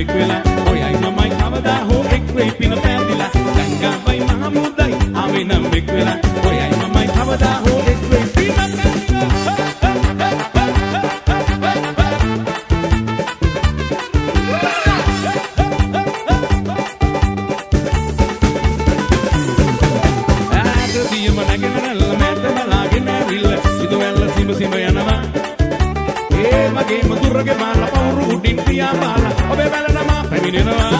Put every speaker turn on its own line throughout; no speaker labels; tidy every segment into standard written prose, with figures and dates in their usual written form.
එක් වෙලා ඔයයි මමයි කවදා හෝ එක් වෙයි පින පැහැදිලා ගංගාවයි මහමුදයි ආවේ නම් එක් වෙලා ඔයයි මමයි කවදා හෝ එක් වෙයි පින මගේ මధుරගේ මාල පවුරු උඩින් පියා බාලා ඔබේ බැලනම පැමිණෙනවා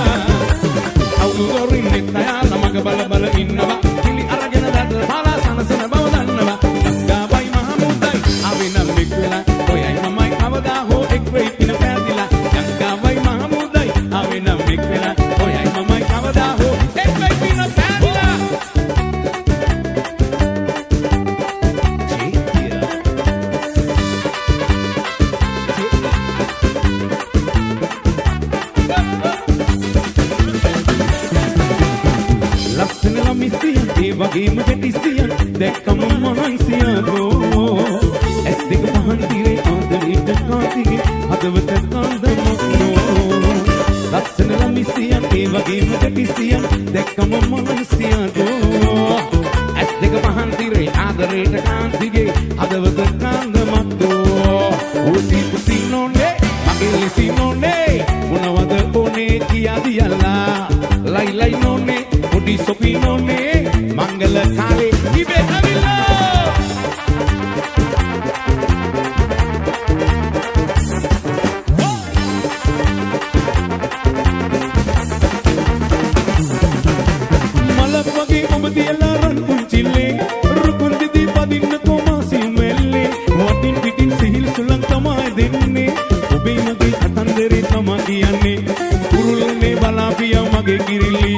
අවුරුදොරින් නෙත්නයාල මග බල බල ඉන්නවා කිලි අරගෙන දඩ බාලා සනසන බව දන්නවා ගංගාවයි මහමුදයි ආවේ නම් එක් වෙලා ඔයයි මමයි කවදා හෝ එක් වෙයි පින පැහැදිලා ගංගාවයි මහමුදයි ආවේ නම් එක් වෙලා ඔයයි මමයි කවදා හෝ එක් වෙයි පින පැහැදිලා වගේම ගැටිසියන් දැක්කම මහන්සියෝ ඇස් දෙක පහන් තිරේ ආදරේට කාතිගේ හදවත කාන්දමක්නෝ ලස්සන ළමිසියන් ඒ වගේම ගැටිසියන් දැක්කම මහන්සියෝ ඇස් දෙක පහන් තිරේ ආදරේට කාන්තිගේ හදවත කාන්දමක්නෝ උසි උසි නෝනේ මගේ ලිසි නෝනේ මොනවද ඕනේ කියා දියලා ලයි ලයි නෝනේ පොඩි සොපි නෝනේ මංගල කාලේ ඉබේ ඇවිල්ලා මලක් වගේ ඔබ තියලා රන් පුංචිල්ලේ රුකුන් දිදී පදින්න කොමාසි මෙල්ලේ වටින් පිටින් සිහිල් සුලං තමයි දෙන්නේ ඔබේ මගේ කතන්දරේ තමයි කියන්නේ කුරුල්ලනේ බලාපියා මගේ කිරිලි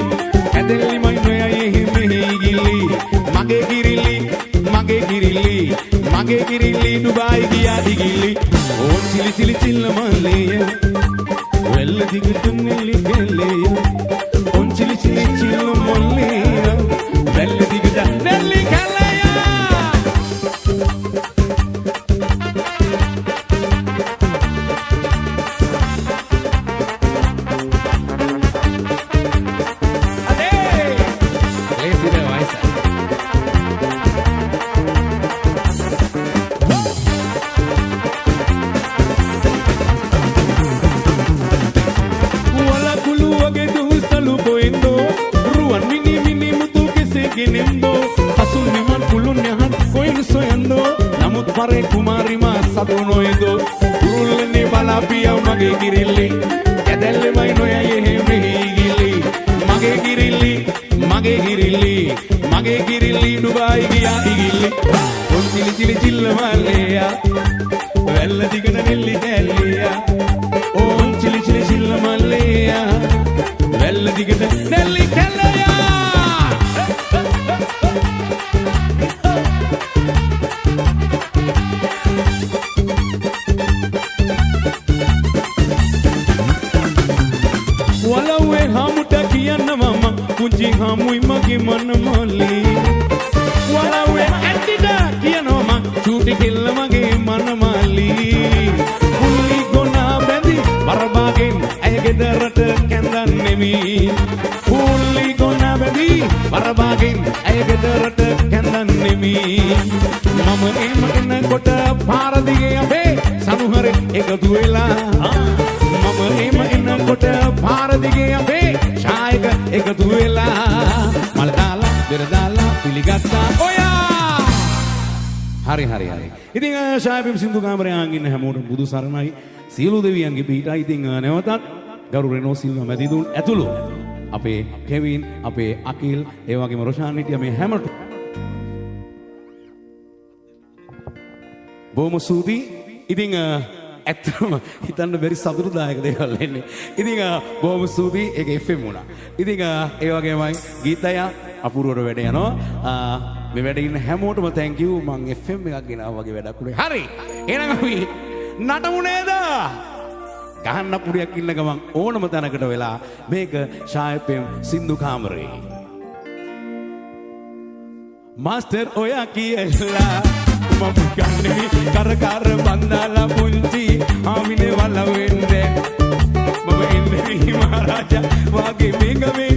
ඇදෙල්ලි මයි නොයයි මගේ කිරිල්ලි දුබායි ගියා දිගිලි ඕන් සිලි සිලි චිල්ල මල්ලේය වෙල්ල දිගට නෙලි ගෙල්ලේය ඕන් සිලි සිලි චිල්ල මල්ලේය වෙල්ල දිගට නෙලි ගෙල්ලේය අනේ ලේසිද වයිස නමුත් පරේ කුමාරි මා සතු නොයදෝ කුරුල්ලනේ බලාපියා මගේ කිරිල්ලි ඇදැල්ලෙමයි නොයයි එහෙම හිගිලි මගේ කිරිල්ලි දුබායි ගියා දිගිලි ඔන් සිලි සිලි චිල්ල මල්ලේයා වැල්ල දිගට නෙල්ලි කැල්ලියා ඕන් සිලි සිලි චිල්ල මල්ලේයා වැල්ල දිගට නෙල්ලි කැල්ලියා වලව්වේ හමුට කියන්න මම කුංචි හමුයි මගේ මන මල්ලි වලව්වේ ඇටිට කියනවා මං චූටි කෙල්ල මගේ මන මල්ලි කුල්ලි ගොනා බැඳි බරබාගෙන් ඇය ගෙදරට කැඳන් නෙමි කුල්ලි ගොනා බැඳි බරබාගෙන් ඇය ගෙදරට කැඳන් නෙමි මම එම එනකොට පාර දිගේ අපේ සනුහරේ එකතු වෙලා මම එම එනකොට පාර දිගේ අපේ ඡායක එකතු වෙලා මල දාලා බෙර දාලා පිළිගත්තා ඔයා හරි ඉතින් ඡායපිම් සින්දු කාමරයන් ඉන්න හැමෝටම බුදු සරණයි සියලු දෙවියන්ගේ පිහිටයි ඉතින් නැවතත් ගරු රෙනෝ සිල්වා මැදිදුන් ඇතුළු අපේ කෙවින් අපේ අකිල් ඒ වගේම රොෂාන් හිටිය මේ හැමෝට බොහොම ස්තුතියි ඉතින් ඇත්තම හිතන්න බැරි සතුටුදායක දේවල් එන්නේ. ඉතින් බොහොම ස්තුතියි ඒක FM වුණා. ඉතින් ඒ වගේමයි ගීතය අපූර්වට වැඩ යනවා. මේ වැඩ ඉන්න හැමෝටම thank you. මං FM එකක් ගෙනාවා වගේ වැඩක් උනේ. හරි. එහෙනම් අපි නටමු නේද? ගහන්න පුරියක් ඉන්න ගමන් ඕනම තැනකට වෙලා මේක ඡායපෙම් සින්දු කාමරේ. මාස්ටර් ඔයා කියලා මම ගන්නේ කර කර බන්දාලා පුංචි ආමිනේ වල වෙන්නේ මම ඉන්නේ මහරජා වාගේ මේගමේ